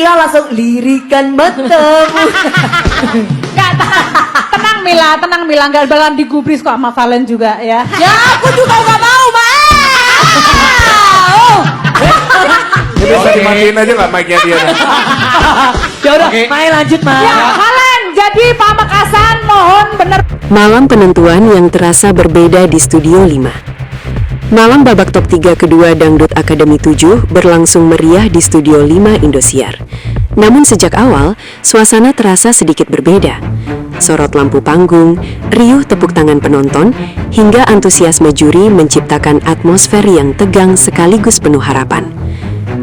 Mila langsung lirikan matamu. Gak, tenang Mila, gak bakalan digubris kok sama Valen juga ya. Ya aku juga gak mau, Mbak. Ini bisa dimatiin aja nggak mic-nya dia? Ya udah, main lanjut, Ma. Ya Valen, jadi Pamekasan mohon bener. Malam penentuan yang terasa berbeda di Studio 5. Malam babak top 3 kedua Dangdut Akademi 7 berlangsung meriah di Studio 5 Indosiar. Namun sejak awal, suasana terasa sedikit berbeda. Sorot lampu panggung, riuh tepuk tangan penonton, hingga antusiasme juri menciptakan atmosfer yang tegang sekaligus penuh harapan.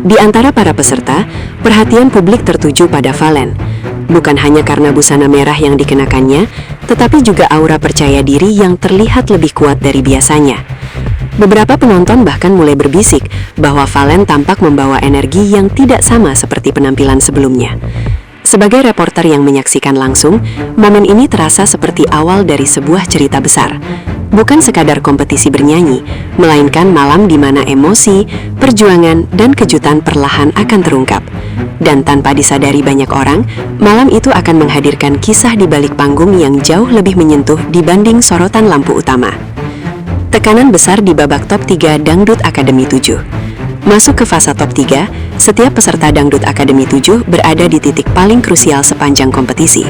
Di antara para peserta, perhatian publik tertuju pada Valen. Bukan hanya karena busana merah yang dikenakannya, tetapi juga aura percaya diri yang terlihat lebih kuat dari biasanya. Beberapa penonton bahkan mulai berbisik bahwa Valen tampak membawa energi yang tidak sama seperti penampilan sebelumnya. Sebagai reporter yang menyaksikan langsung, momen ini terasa seperti awal dari sebuah cerita besar. Bukan sekadar kompetisi bernyanyi, melainkan malam di mana emosi, perjuangan, dan kejutan perlahan akan terungkap. Dan tanpa disadari banyak orang, malam itu akan menghadirkan kisah di balik panggung yang jauh lebih menyentuh dibanding sorotan lampu utama. Tekanan besar di babak top 3 Dangdut Akademi 7. Masuk ke fase top 3, setiap peserta Dangdut Akademi 7 berada di titik paling krusial sepanjang kompetisi.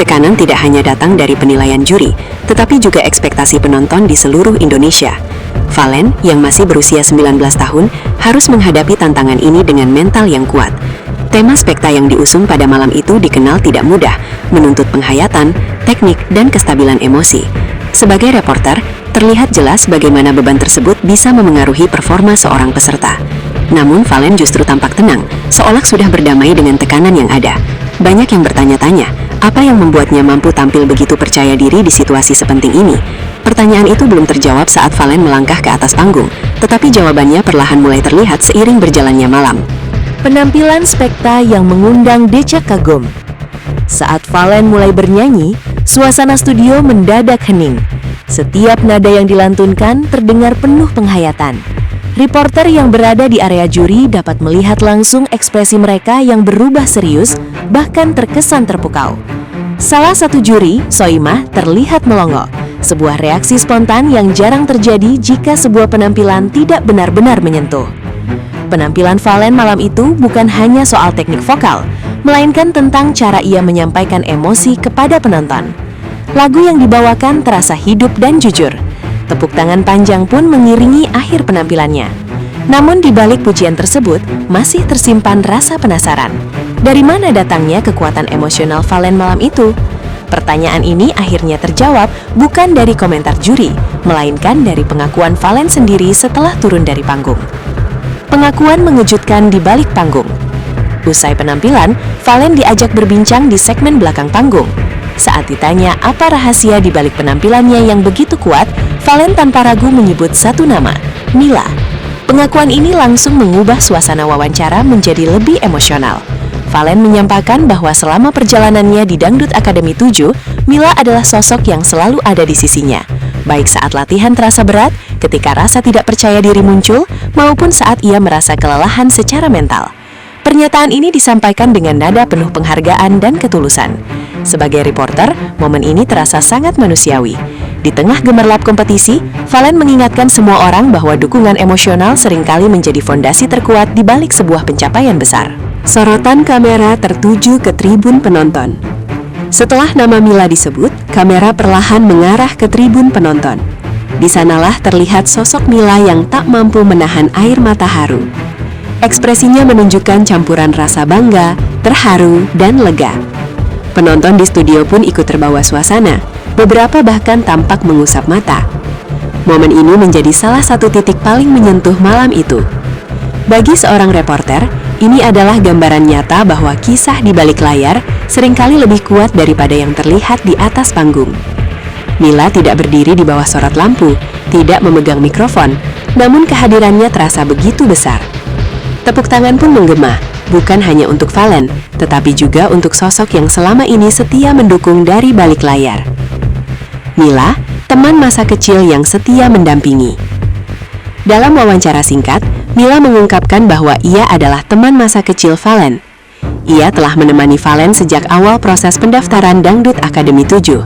Tekanan tidak hanya datang dari penilaian juri, tetapi juga ekspektasi penonton di seluruh Indonesia. Valen, yang masih berusia 19 tahun, harus menghadapi tantangan ini dengan mental yang kuat. Tema spekta yang diusung pada malam itu dikenal tidak mudah, menuntut penghayatan, teknik, dan kestabilan emosi. Sebagai reporter, terlihat jelas bagaimana beban tersebut bisa memengaruhi performa seorang peserta. Namun Valen justru tampak tenang, seolah sudah berdamai dengan tekanan yang ada. Banyak yang bertanya-tanya, apa yang membuatnya mampu tampil begitu percaya diri di situasi sepenting ini? Pertanyaan itu belum terjawab saat Valen melangkah ke atas panggung, tetapi jawabannya perlahan mulai terlihat seiring berjalannya malam. Penampilan spekta yang mengundang decak kagum. Saat Valen mulai bernyanyi, suasana studio mendadak hening. Setiap nada yang dilantunkan terdengar penuh penghayatan. Reporter yang berada di area juri dapat melihat langsung ekspresi mereka yang berubah serius, bahkan terkesan terpukau. Salah satu juri, Soimah, terlihat melongo. Sebuah reaksi spontan yang jarang terjadi jika sebuah penampilan tidak benar-benar menyentuh. Penampilan Valen malam itu bukan hanya soal teknik vokal, melainkan tentang cara ia menyampaikan emosi kepada penonton. Lagu yang dibawakan terasa hidup dan jujur. Tepuk tangan panjang pun mengiringi akhir penampilannya. Namun di balik pujian tersebut, masih tersimpan rasa penasaran. Dari mana datangnya kekuatan emosional Valen malam itu? Pertanyaan ini akhirnya terjawab bukan dari komentar juri, melainkan dari pengakuan Valen sendiri setelah turun dari panggung. Pengakuan mengejutkan di balik panggung. Usai penampilan, Valen diajak berbincang di segmen belakang panggung. Saat ditanya apa rahasia di balik penampilannya yang begitu kuat, Valen tanpa ragu menyebut satu nama, Mila. Pengakuan ini langsung mengubah suasana wawancara menjadi lebih emosional. Valen menyampaikan bahwa selama perjalanannya di Dangdut Akademi 7, Mila adalah sosok yang selalu ada di sisinya. Baik saat latihan terasa berat, ketika rasa tidak percaya diri muncul, maupun saat ia merasa kelelahan secara mental. Pernyataan ini disampaikan dengan nada penuh penghargaan dan ketulusan. Sebagai reporter, momen ini terasa sangat manusiawi. Di tengah gemerlap kompetisi, Valen mengingatkan semua orang bahwa dukungan emosional seringkali menjadi fondasi terkuat di balik sebuah pencapaian besar. Sorotan kamera tertuju ke tribun penonton. Setelah nama Mila disebut, kamera perlahan mengarah ke tribun penonton. Di sanalah terlihat sosok Mila yang tak mampu menahan air mata haru. Ekspresinya menunjukkan campuran rasa bangga, terharu, dan lega. Penonton di studio pun ikut terbawa suasana, beberapa bahkan tampak mengusap mata. Momen ini menjadi salah satu titik paling menyentuh malam itu. Bagi seorang reporter, ini adalah gambaran nyata bahwa kisah di balik layar seringkali lebih kuat daripada yang terlihat di atas panggung. Mila tidak berdiri di bawah sorot lampu, tidak memegang mikrofon, namun kehadirannya terasa begitu besar. Tepuk tangan pun menggema, bukan hanya untuk Valen, tetapi juga untuk sosok yang selama ini setia mendukung dari balik layar. Mila, teman masa kecil yang setia mendampingi. Dalam wawancara singkat, Mila mengungkapkan bahwa ia adalah teman masa kecil Valen. Ia telah menemani Valen sejak awal proses pendaftaran Dangdut Akademi 7.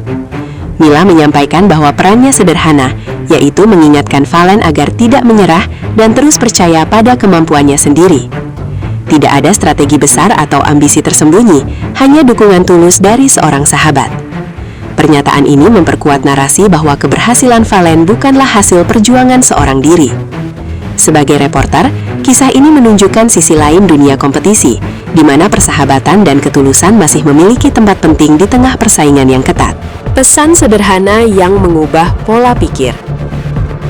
Mila menyampaikan bahwa perannya sederhana, yaitu mengingatkan Valen agar tidak menyerah dan terus percaya pada kemampuannya sendiri. Tidak ada strategi besar atau ambisi tersembunyi, hanya dukungan tulus dari seorang sahabat. Pernyataan ini memperkuat narasi bahwa keberhasilan Valen bukanlah hasil perjuangan seorang diri. Sebagai reporter, kisah ini menunjukkan sisi lain dunia kompetisi, di mana persahabatan dan ketulusan masih memiliki tempat penting di tengah persaingan yang ketat. Pesan sederhana yang mengubah pola pikir.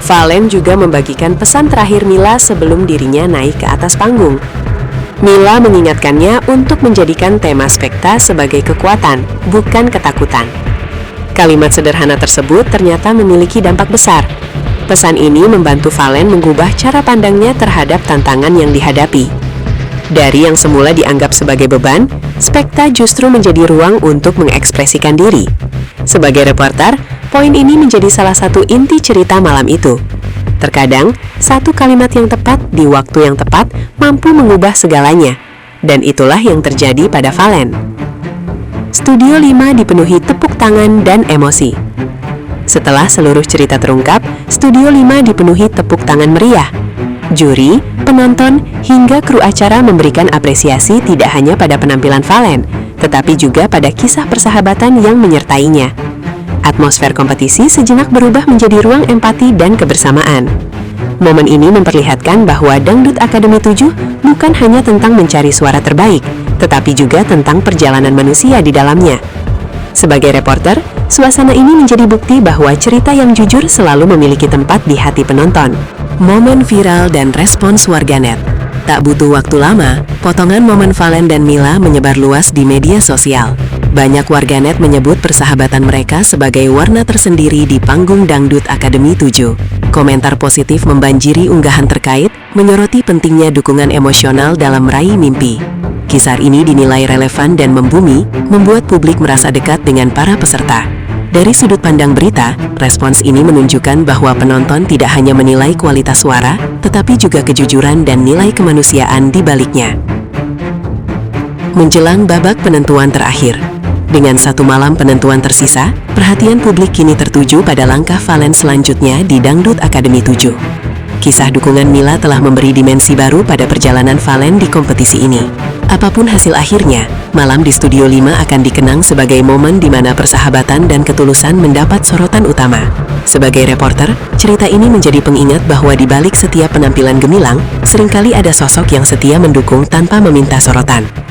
Valen juga membagikan pesan terakhir Mila sebelum dirinya naik ke atas panggung. Mila mengingatkannya untuk menjadikan tema Spekta sebagai kekuatan, bukan ketakutan. Kalimat sederhana tersebut ternyata memiliki dampak besar. Pesan ini membantu Valen mengubah cara pandangnya terhadap tantangan yang dihadapi. Dari yang semula dianggap sebagai beban, Spekta justru menjadi ruang untuk mengekspresikan diri. Sebagai reporter, poin ini menjadi salah satu inti cerita malam itu. Terkadang, satu kalimat yang tepat di waktu yang tepat mampu mengubah segalanya. Dan itulah yang terjadi pada Valen. Studio 5 dipenuhi tepuk tangan dan emosi. Setelah seluruh cerita terungkap, Studio 5 dipenuhi tepuk tangan meriah. Juri, penonton, hingga kru acara memberikan apresiasi tidak hanya pada penampilan Valen, tetapi juga pada kisah persahabatan yang menyertainya. Atmosfer kompetisi sejenak berubah menjadi ruang empati dan kebersamaan. Momen ini memperlihatkan bahwa Dangdut Akademi 7 bukan hanya tentang mencari suara terbaik, tetapi juga tentang perjalanan manusia di dalamnya. Sebagai reporter, suasana ini menjadi bukti bahwa cerita yang jujur selalu memiliki tempat di hati penonton. Momen viral dan respons warganet. Tak butuh waktu lama, potongan momen Valen dan Mila menyebar luas di media sosial. Banyak warganet menyebut persahabatan mereka sebagai warna tersendiri di panggung Dangdut Akademi 7. Komentar positif membanjiri unggahan terkait, menyoroti pentingnya dukungan emosional dalam meraih mimpi. Kisah ini dinilai relevan dan membumi, membuat publik merasa dekat dengan para peserta. Dari sudut pandang berita, respons ini menunjukkan bahwa penonton tidak hanya menilai kualitas suara, tetapi juga kejujuran dan nilai kemanusiaan di baliknya. Menjelang babak penentuan terakhir, dengan satu malam penentuan tersisa, perhatian publik kini tertuju pada langkah Valen selanjutnya di Dangdut Akademi 7. Kisah dukungan Mila telah memberi dimensi baru pada perjalanan Valen di kompetisi ini. Apapun hasil akhirnya, malam di Studio 5 akan dikenang sebagai momen di mana persahabatan dan ketulusan mendapat sorotan utama. Sebagai reporter, cerita ini menjadi pengingat bahwa di balik setiap penampilan gemilang, seringkali ada sosok yang setia mendukung tanpa meminta sorotan. Dan